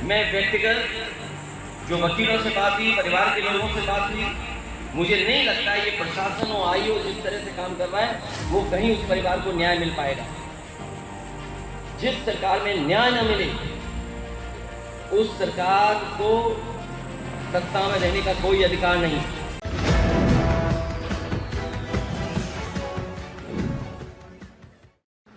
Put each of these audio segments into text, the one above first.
मैं व्यक्तिगत जो वकीलों से बात हुई, परिवार के लोगों से बात हुई, मुझे नहीं लगता ये प्रशासन और आयोग जिस तरह से काम कर रहा है वो कहीं उस परिवार को न्याय मिल पाएगा। जिस सरकार में न्याय न मिले उस सरकार को सत्ता में रहने का कोई अधिकार नहीं।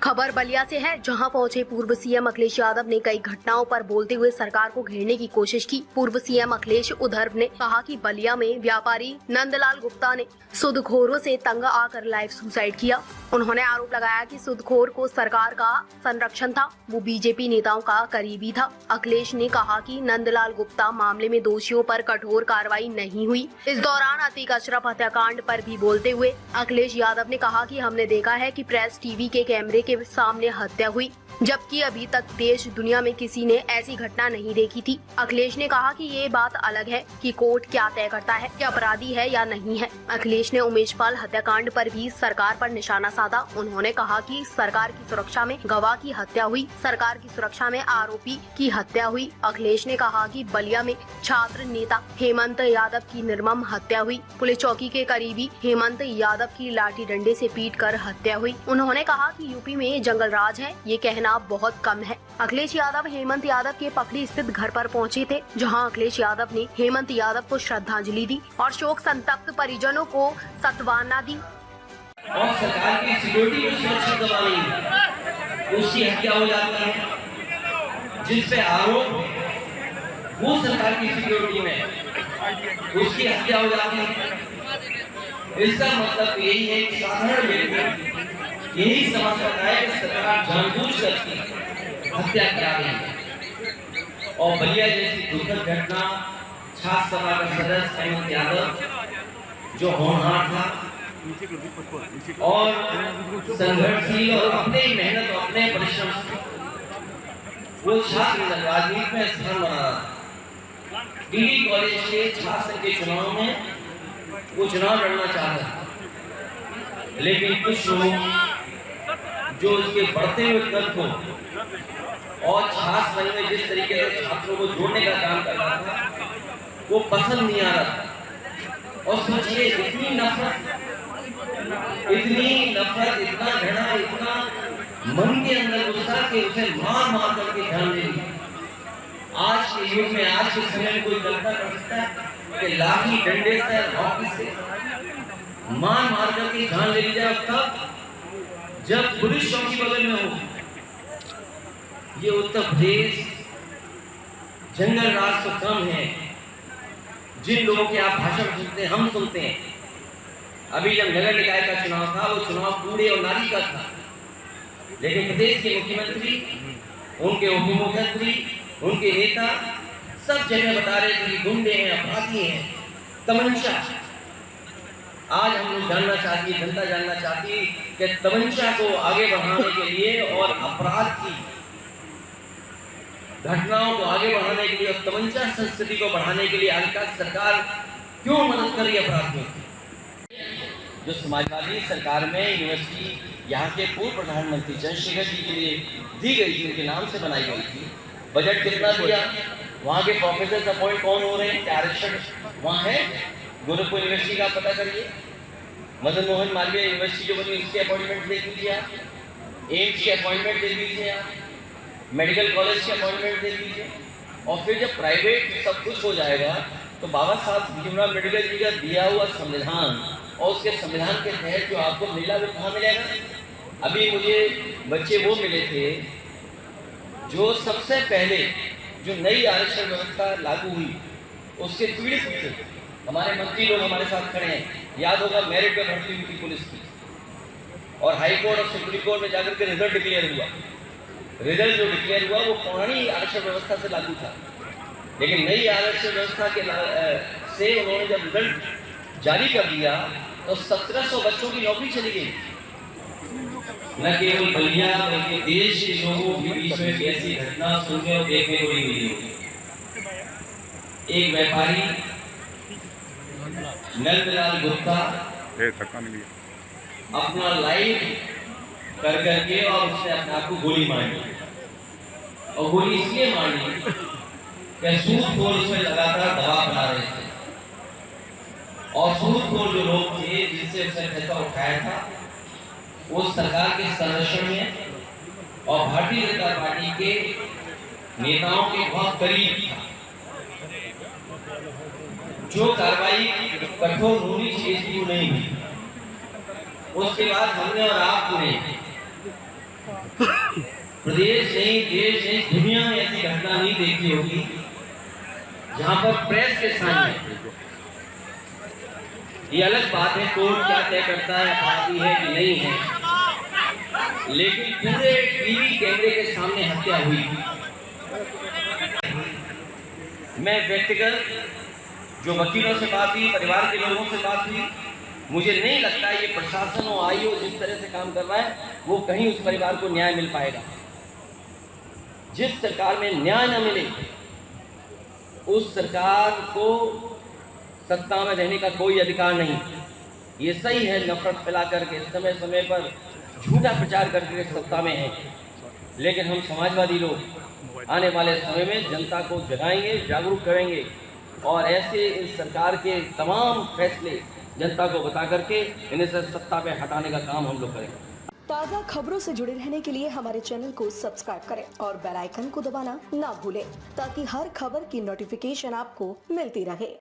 खबर बलिया से है, जहां पहुंचे पूर्व सीएम अखिलेश यादव ने कई घटनाओं पर बोलते हुए सरकार को घेरने की कोशिश की। पूर्व सीएम अखिलेश उद्धव ने कहा कि बलिया में व्यापारी नंदलाल गुप्ता ने सूदखोरों से तंग आकर लाइव सुसाइड किया। उन्होंने आरोप लगाया कि सूदखोर को सरकार का संरक्षण था, वो बीजेपी नेताओं का करीबी था। अखिलेश ने कहा कि नंदलाल गुप्ता मामले में दोषियों पर कठोर कार्रवाई नहीं हुई। इस दौरान अतीक अशरफ हत्याकांड पर भी बोलते हुए अखिलेश यादव ने कहा कि हमने देखा है कि प्रेस टीवी के कैमरे के सामने हत्या हुई, जबकि अभी तक देश दुनिया में किसी ने ऐसी घटना नहीं देखी थी। अखिलेश ने कहा कि ये बात अलग है कि कोर्ट क्या तय करता है कि अपराधी है या नहीं है। अखिलेश ने उमेश पाल हत्याकांड पर भी सरकार पर निशाना साधा। उन्होंने कहा कि सरकार की सुरक्षा में गवाह की हत्या हुई, सरकार की सुरक्षा में आरोपी की हत्या हुई। अखिलेश ने कहा कि बलिया में छात्र नेता हेमंत यादव की निर्मम हत्या हुई। पुलिस चौकी के करीबी हेमंत यादव की लाठी डंडे से पीटकर हत्या हुई। उन्होंने कहा कि यूपी में जंगल राज है, ये कहना बहुत कम है। अखिलेश यादव हेमंत यादव के पकड़ी स्थित घर पर पहुंचे थे, जहां अखिलेश यादव ने हेमंत यादव को श्रद्धांजलि दी और शोक संतप्त परिजनों को सांत्वना दी। और सरकार की सिक्योरिटी को सुरक्षित दबा नहीं है, उसकी हत्या हो जाती है। जिस पे आरोप वो सरकार की सिक्योरिटी में उसकी हत्या हो जाती है। इसका मतलब यही है कि साधारण व्यक्ति यही समझ सकता है कि सरकार जानबूझकर हत्या करा रही है। और बलिया जैसी दुखद घटना, छात्र सभा का सदस्य हेमंत यादव जो होनहार था और संघर्षशील और अपने मेहनत और अपने परिश्रम से वो छात्र राजनीति में स्थान बना रहा था। डीडी कॉलेज के छात्र के चुनाव में वो चुनाव लड़ना चाहता था, लेकिन कुछ लोग जो उसके बढ़ते हुए कद को और छात्र संघ में जिस तरीके से छात्रों को जोड़ने का काम कर रहा था वो पसंद नहीं आ रहा था। और सोचिए इतनी नफरत, इतना घृणा, इतना मन के अंदर गुस्सा कि उसे मार मार करके जान ले ली। आज के युग में, आज के समय में कोई कल्पना कर सकता है कि लाठी डंडे से, हॉकी से मार मार करके जान ले ली जाए? तब जब पुलिस चौकी बगल में हो। ये उत्तर प्रदेश जंगल राज तो कम है। जिन लोगों के आप भाषण सुनते हैं, हम सुनते हैं। अभी जब नगर निकाय का चुनाव था वो चुनाव कूड़े और नाली का था, लेकिन प्रदेश के मुख्यमंत्री, उनके उप मुख्यमंत्री, उनके नेता सब जगह बता रहे थे कि गुंडे हैं, अपराधी हैं, तमंचा। आज हम लोग जानना चाहती है, जनता जानना चाहती है कि तमंचा को आगे बढ़ाने के लिए और अपराध की घटनाओं को आगे बढ़ाने के लिए और तमंचा संस्कृति को बढ़ाने के लिए आजकल सरकार क्यों मदद कर रही है अपराधियों की? जो समाजवादी सरकार में यूनिवर्सिटी यहाँ के पूर्व प्रधानमंत्री चंद्रशेखर जी के लिए दी गई थी, उनके नाम से बनाई गई थी, बजट कितना दिया, वहाँ के प्रोफेसर अपॉइंट कौन हो रहे हैं, क्या आरक्षण वहाँ है? गोरखपुर यूनिवर्सिटी का पता करिए, मदन मोहन मालवीय यूनिवर्सिटी जो बनी उसके अपॉइंटमेंट देख लीजिए आप, एम्स के अपॉइंटमेंट देख लीजिए आप, मेडिकल कॉलेज के अपॉइंटमेंट देख लीजिए। और फिर जब प्राइवेट सब कुछ हो जाएगा तो बाबा साहब भीमराव अम्बेडकर जी का दिया हुआ संविधान और उसके संविधान के तहत जो आपको मिला वो कहाँ मिलेगा? अभी मुझे बच्चे वो मिले थे जो सबसे पहले जो नई आरक्षण व्यवस्था लागू हुई उसके पीड़ित थे। हमारे मंत्री लोग हमारे साथ खड़े हैं, याद होगा मेरिट पे भर्ती हुई थी पुलिस की और हाई कोर्ट और सुप्रीम कोर्ट में जाकर के रिजल्ट डिक्लेयर हुआ। रिजल्ट जो डिक्लेयर हुआ वो पुरानी आरक्षण व्यवस्था से लागू था, लेकिन नई आरक्षण व्यवस्था के से उन्होंने जब रिजल्ट जारी कर दिया तो 1700 बच्चों की नौकरी चली गई। न केवल बलिया बल्कि देश के लोगों के बीच में ऐसी घटना सुनने और देखने को नहीं मिली। एक व्यापारी नंदलाल गुप्ता अपना लाइव कर करके और उसने अपने आप को गोली मारी, और गोली इसलिए मारी कि सूदखोर उसमें लगातार दबाव बना रहे थे और सूदखोर जो लोग थे जिनसे उसने पैसा उठाया था वो सरकार के संरक्षण में और भारतीय जनता पार्टी के नेताओं के बहुत करीब था। जो कार्रवाई कठोर होनी चाहिए थी वो नहीं हुई। उसके बाद हमने और आपने प्रदेश नहीं, देश नहीं, दुनिया में ऐसी घटना नहीं देखी होगी जहां पर प्रेस के सामने, ये अलग बात है कोर्ट क्या तय करता है, अपराधी है कि नहीं है, लेकिन पूरे टीवी कैमरे के सामने हत्या हुई। मैं व्यक्तिगत जो वकीलों से बात हुई, परिवार के लोगों से बात हुई, मुझे नहीं लगता ये प्रशासन और आईओ जिस तरह से काम कर रहा है वो कहीं उस परिवार को न्याय मिल पाएगा। जिस सरकार में न्याय न मिले उस सरकार को सत्ता में रहने का कोई अधिकार नहीं। ये सही है नफरत फैला करके समय समय पर झूठा प्रचार करके सत्ता में है, लेकिन हम समाजवादी लोग आने वाले समय में जनता को जगाएंगे, जागरूक करेंगे और ऐसे इस सरकार के तमाम फैसले जनता को बता करके इन्हें सत्ता पे हटाने का काम हम लोग करेंगे। ताज़ा खबरों से जुड़े रहने के लिए हमारे चैनल को सब्सक्राइब करें और बेल आइकन को दबाना ना भूलें ताकि हर खबर की नोटिफिकेशन आपको मिलती रहे।